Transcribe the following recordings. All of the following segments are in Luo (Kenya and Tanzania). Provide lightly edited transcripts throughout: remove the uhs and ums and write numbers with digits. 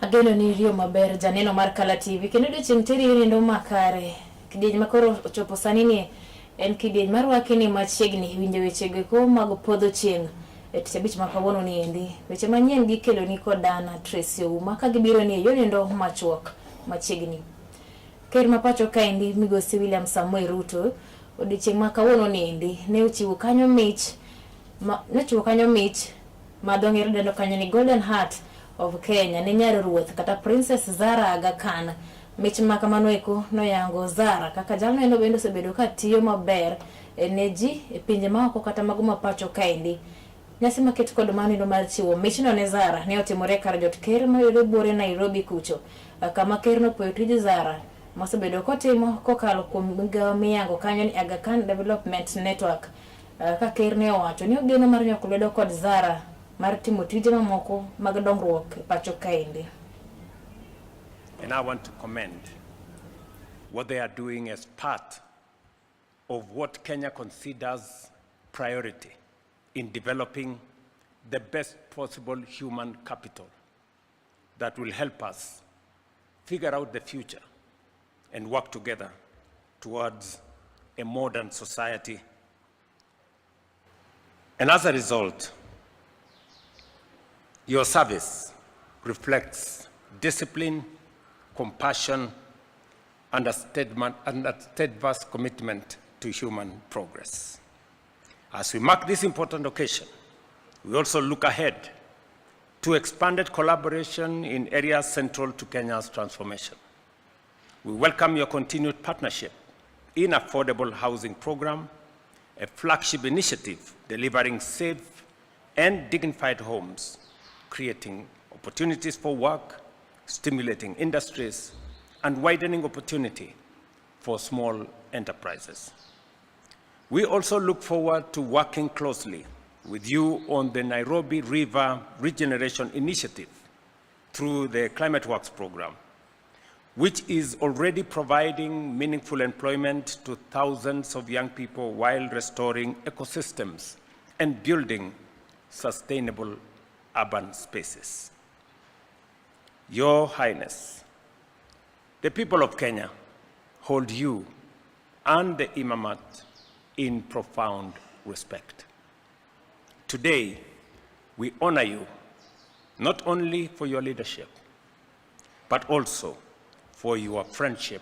Ageno ni rio maber janeno mar Kala TV kendo odiochieng' teri nindo makare. Kidieny makoro ochopo sani ni en kidieny marwaki ni machiegni winjo wechego ko mag podhochieng'. Tich abich ma kawuono ni endi. Weche manyien gikelo ni kod Dana Tracy Ouma ka gibiro ni yo nindo machuok machiegni. Ker ma pacho ka endi Migosi William Samoei Ruto odiochieng' ma kawuono ni endi ne ochiwo kanyo mich ma dho ngere dendo kanyo ni Golden Heart of Kenya ne nyar ruoth kata Princess Zara Aga Khan. Mich ma kamano eko noyango Zara kaka jalno eno bendo osebedo ka tiyo maber ne ji e pinje maoko kata mago ma pacho kaendi. Nyasi maket kod manindo mar chiwo mich no ne Zara ne otimore kar jot ker ma yore buore Nairobi kucho, kama ker no puoyo tij Zara mosebedo kotimo kokalo kuom migawo miyango kanyo ni Aga Khan Development Network. Ka ker ne owacho ni ogeno mar nyako lwedo kod Zara mar timo tije mamoko mag dongruok e pacho kaendi. And I want to commend what they are doing as part of what Kenya considers priority in developing the best possible human capital that will help us figure out the future and work together towards a modern society. And as a result, your service reflects discipline, compassion, and a steadfast commitment to human progress. As we mark this important occasion, we also look ahead to expanded collaboration in areas central to Kenya's transformation. We welcome your continued partnership in affordable housing program, a flagship initiative delivering safe and dignified homes, creating opportunities for work, stimulating industries, and widening opportunity for small enterprises. We also look forward to working closely with you on the Nairobi River Regeneration Initiative through the Climate Works program, which is already providing meaningful employment to thousands of young people while restoring ecosystems and building sustainable urban spaces. Your Highness, the people of Kenya hold you and the Imamat in profound respect. Today, we honor you not only for your leadership, but also for your friendship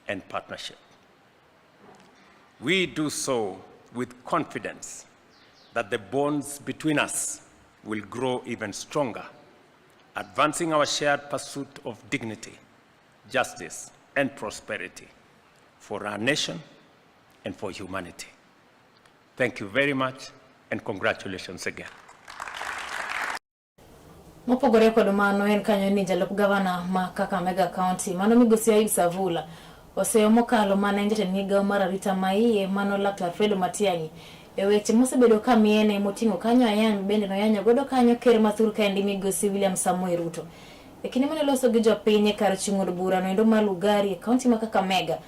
and partnership. We do so with confidence that the bonds between us will grow even stronger, advancing our shared pursuit of dignity, justice, and prosperity for our nation and for humanity. Thank you very much, and congratulations again. Mopogore kod mano en kanyo ni jalup gavana ma Kakamega County mano Migosi Ayub Savula oseyo mokalo mana jatend migawo mar arita maiye mano Laktar Fredo Matiang'i e weche mosebedo ka miene moting'o kanyo ayany bende noyanyo godo kanyo ker mathur kaendi Migosi William Samoei Ruto. E kinde mane loso gi jopiny kar chung'od bura noendo ma Lugari e kaunti ma Kakamega,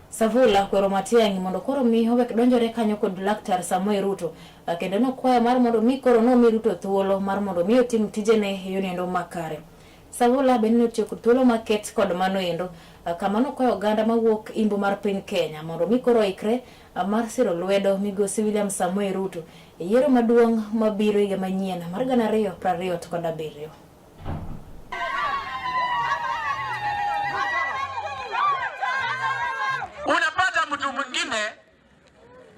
Savula kwero Matiang'i mondo koro mi owek donjore kanyo kod Laktar Samoei Ruto, kendo nokwayo mar mondo mi koro no mi Ruto thuolo mar mondo mi otim tijene e yo nindo makare. Savula bende notiyo kod thuolo maket kod mano endo kama nokwayo oganda mawuok imbo mar piny Kenya mondo mi koro ikre mar siro lwedo Migosi William Samoei Ruto e yiero maduong' mabiro higa manyien mar 2027. Unapata mtu mwingine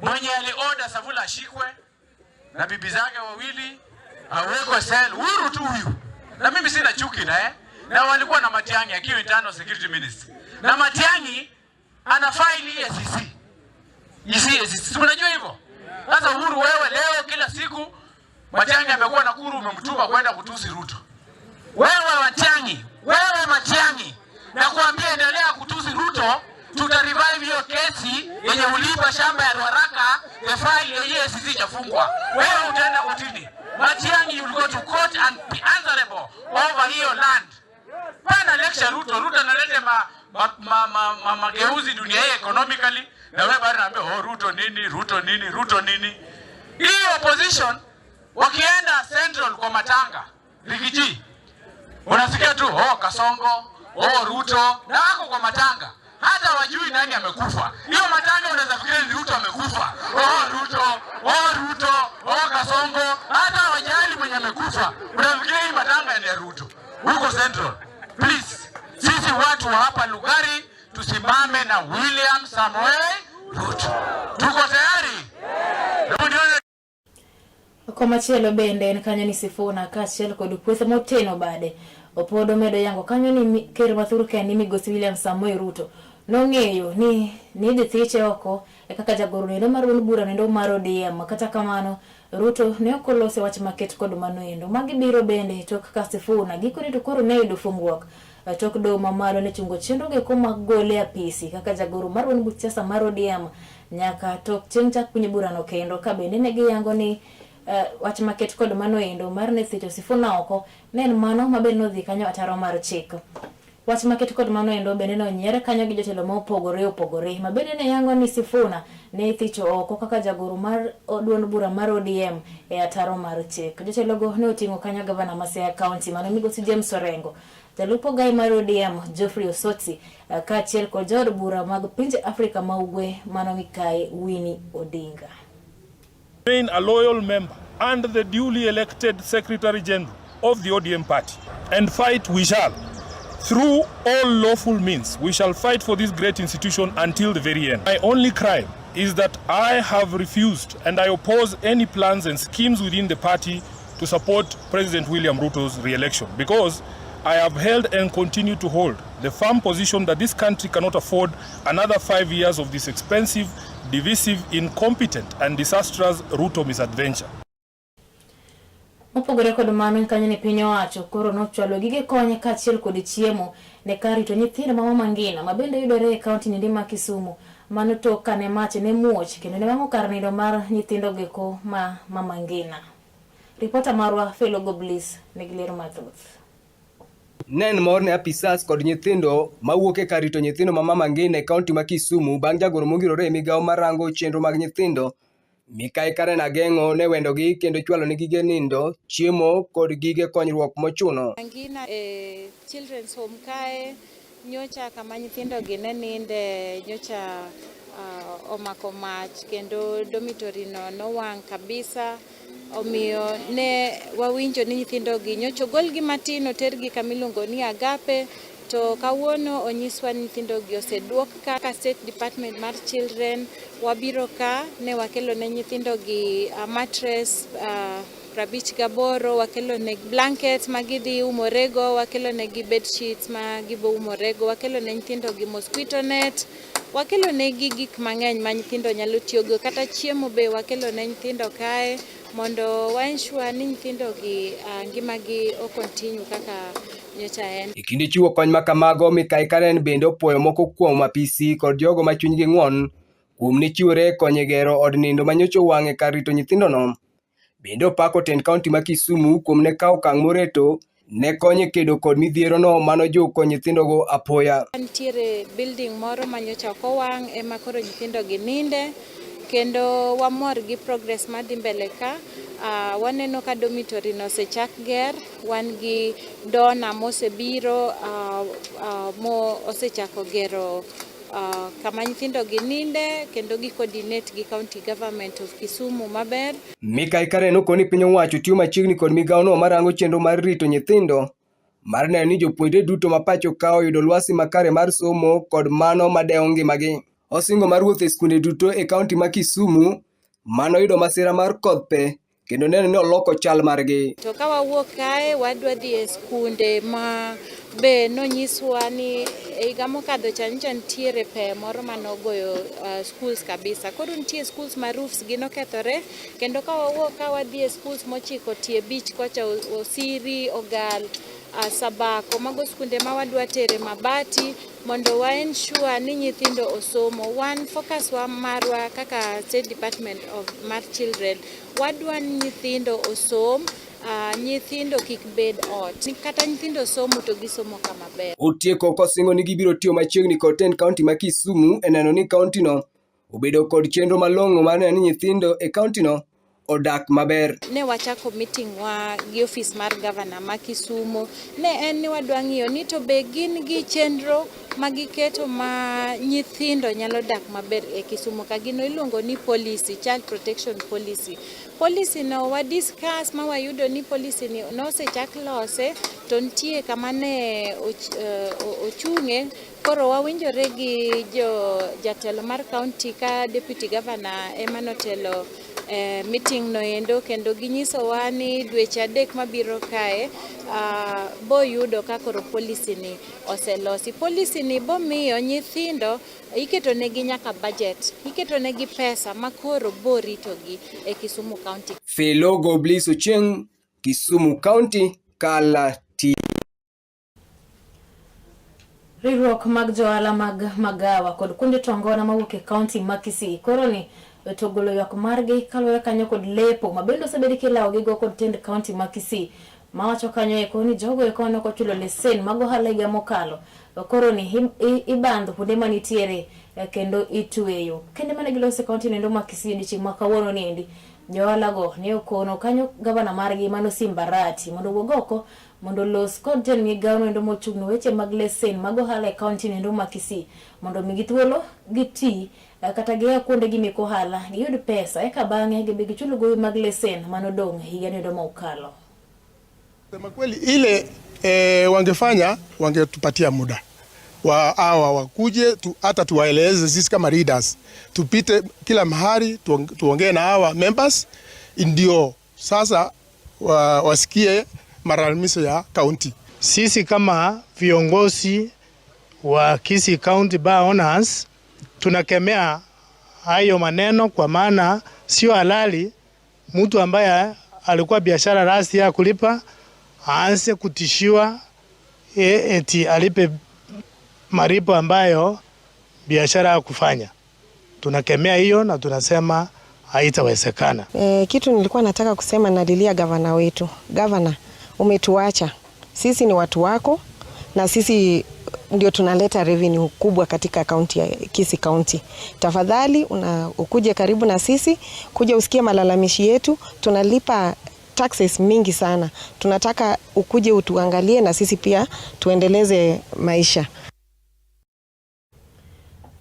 mwenye alioda Savula ashikwe na bibi zake wawili awekwe sel huru tu huyu. Na mimi sina chuki naye. Na walikuwa na Matiang'i akiwa internal security minister. Na Matiang'i ana faili ya SCC. SCC unajua hivyo? Sasa Uhuru wewe leo kila siku Matiang'i amekuwa na kuru umemtuma kwenda kutusi Ruto. Wewe Matiang'i na kuambia endelea kutusi Ruto, tuta revive hiyo kesi yenye ulipa shamba ya Ruaraka, the file yenye SCC chafungwa. Wewe utaenda kotini. Matiang'i, you will go to court and be answerable over hiyo land. Pana lecture Ruto analete mageuzi dunia hii economically, na wewe bado unaambia Ruto nini. Hii opposition wakienda central kwa matanga, Rigiji, Unasikia tu Kasongo, Ruto, na wako kwa matanga. Hata wajui nani amekufa. Hiyo matanga unaweza fikiria ni Ruto amekufa. Ruto, Kasongo, hata wajali mwenye amekufa. Unafikiria hii matanga ni ya Ruto. Huko Central. Please, sisi watu wa hapa Lugari tusimame na William Samoei Ruto. Tuko tayari? Kwa machielo bende en kanyo ni Sifuna kachiel kod puothe moteno bade opodo medo yango kanyo ni ker mathuru ke ni migosi William Samoei Ruto nong'eyo ni dhi thiche oko kaka jagoro nendo mar bura nendo mar ODM. Kata kamano Ruto ne okolose wach maket kod mano endo magi biro bende tok ka Sifuna gikone to koro ne yudo fungruok tok do mamalo ne chungo chenro ge koma gole apisi kaka jagoro mar siasa mar ODM nyaka tok chencha kunye bura no kendo ka bende ne giyango ni wach maket kod mano endo mar ne thicho Sifuna oko nen mano maber no dhi kanyo ataro mar chik. Wach maket kod mano endo bende no nyiere kanyo gi jotelo ma opogore mabende ne yango ni Sifuna ne thicho oko kaka jagoro mar duond bura mar ODM e ataro mar chik. Jotelo go ne otingo kanyo gavana ma Siaya County mano migosi James Orengo, jalupo gai mar ODM Geoffrey Osotsi kaachiel kod jaod bura mag pinje Afrika ma ugwe mano Mikai Winnie Odinga. Remain a loyal member and the duly elected Secretary General of the ODM party, and fight we shall. Through all lawful means, we shall fight for this great institution until the very end. My only crime is that I have refused and I oppose any plans and schemes within the party to support President William Ruto's re-election, because I have held and continue to hold the firm position that this country cannot afford another 5 years of this expensive, divisive, incompetent and disastrous Ruto misadventure. Mopogore kod mano kanyo ni piny owacho koro nochwalo gige konye kaachiel kod chiemo ne karito nyithindo ma mangina mabende yudore e kaunti ni ma Kisumu mano to kane mach ne muoch kendo ne wang'o kar nindo mar nyithindo geko ma mangina. Ripota marwa Fellow Goblis ne gilero mathoth. Nen mor ne apisas kod nyithindo mawuok e karito nyithindo ma mangina e kaunti ma Kisumu bang' jagoro mogirore e migawo marango chenro mag nyithindo Mikai Karen Ageng'o ne wendogi kendo chwalo ne gige nindo, chiemo kod gige konyruok mochuno. Angina children's home kae nyocha kama nyithindo gi ne ninde nyocha omako mach kendo dormitory no wang' kabisa. Omiyo ne wawinjo ni nyithindo gi nyocha golgi matin otergi kamiluongo ni Agape. To kawuono onyiswa nyithindo gi oseduok ka State Department mar Children wabiro ka ne wakelo ne nyithindo gi mattress 58 wakelo ne blankets magidhi umorego, wakelo ne gi bed sheets magibo umorego, wakelo ne nyithindo gi mosquito net, wakelo ne gi gik mang'eny ma nyithindo nyalo tiyogo, kata chiemo be wakelo ne nyithindo kae mondo wa ensure ni nyithindo gi ngimagi o continue kaka nyocha en. E kinde chiwo kony ma kamago, Mikai Karen bende opuoyo moko kuom apisi kod jogo ma chunygi ng'won kuom ne chiwore konyo gero od nindo ma nyocha owang' e kar rito nyithindono. Bende opako tend kaunti ma Kisumu kuom ne kawo okang' moreto ne konyo kedo kod midhierono mano joko nyithindogo apoya. Nitiere building moro ma nyocha ok owang' ema koro nyithindo gi ninde, kendo wamor gi progress madhi mbele ka. Waneno ka dormitory no osechak ger, wan gi dona mosebiro mo osechako gero kama nyithindo gi ninde kendo gi coordinate gi County Government of Kisumu maber. Mikai Karen okoni piny owacho tiyo machiegni kod migawono marango chenro mar rito nyithindo mar neno ni jopuonjre duto ma pacho ka oyudo lwasi makare mar somo kod mano madewo ngimagi. Osingo mar wuotho e skunde duto e kaunti ma Kisumu mano yudo masira mar kodh pe kendo neno ni oloko chal margi. To ka wawuok kae wadwa dhi e skunde ma be nonyiswa ni e higa mokadho cha nitiere pe moro manogoyo schools kabisa. Koro nitie schools ma roofs gi nokethore, kendo ka wawuok ka wadhi e schools mochiko tie beach kocha Osiri, Ogal, Sabako, mago skunde ma wadwa tere mabati mondo wa ensure ni nyithindo osomo. One focus wa marwa kaka State Department of mar Children wadwa nyithindo osom, nyithindo kik bed ot. Kata nyithindo somo to gisomo kama ber. Otieko kosingo ni gibiro tiyo machiegni kod tend kaunti ma Kisumu e neno ni kauntino obedo kod chenro malong'o mar neno ni nyithindo e kauntino odak maber. Ne wachako meeting wa gi office mar governor ma Kisumu. Ne en ni wadwa ng'iyo ni to be gin gi chenro magiketo ma nyithindo nyalo dak maber e Kisumu. Ka gino iluongo ni policy, child protection policy. Policy no wa discuss ma wayudo ni policy ni no se chak lose to ntie kama ne ochunge. Koro wawinjore gi jatelo mar county ka deputy governor Emanotelo meeting no endo kendo ginyiso wa ni dweche 3 mabiro kae bo yudo ka koro policy ni oselosi. Policy ni bo miyo nyithindo iketo negi nyaka budget, iketo negi pesa makoro bo ritogi e Kisumu County. Filogo Blisocheng, Kisumu County, Kala T. Riwruok mag johala mag magawa kod kuonde tongona mawuok e county ma Kisii koro ni togolo ywak margi kaluwore kanyo kod lepo mabendo osebedi kilawo gigo kod tend county ma Kisii mawacho kanyo eko ni jogo eko ne ochulo lesen mag ohala higa mokalo koro ni ibandho kuonde manitiere kendo itweyo kende mane gilose county nendo ma Kisii dichieng' ma kawuono niendi johala go ne okono kanyo gavana margi Mano Simbarati mondo wuog oko mondo los kod tend migawo nendo mochung'ne weche mag lesen mag ohala e county nendo ma Kisii mondo migi thuolo giti kata gia kuonde gi meko hala giyud pesa eka bang'e gibi gichulo gowi mag lesen manodong' higa nendo mokalo. Sema kweli ile wangefanya wangetupatia muda wakuje hata tuwaeleze sisi kama leaders, tupite kila mahali tuongee na hawa members ndio sasa wasikie malalamizo ya county. Sisi kama viongozi wa Kisii County Bar Owners tunakemea hayo maneno, kwa maana sio halali mtu ambaye alikuwa biashara rasmi ya kulipa aanze kutishiwa eti alipe maripo ambayo biashara ya kufanya. Tunakemea hiyo na tunasema haitawezekana. Kitu nilikuwa nataka kusema, nalilia gavana wetu. Gavana, umetuacha. Sisi ni watu wako na sisi ndio tunaleta revenue kubwa katika county ya Kisii County. Tafadhali ukuje karibu na sisi, kuja usikie malalamishi yetu. Tunalipa taxes mingi sana. Tunataka ukuje utuangalie na sisi pia tuendeleze maisha.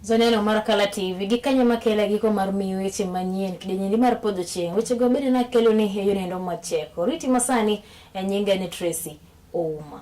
Zoneno mar Kala TV gikanyo makela giko mar miyo weche manyien kidenyendi mar Podhochieng weche go bede na kelo ni heyo nendo macheko riti masani nyinga ni Tracy Ouma.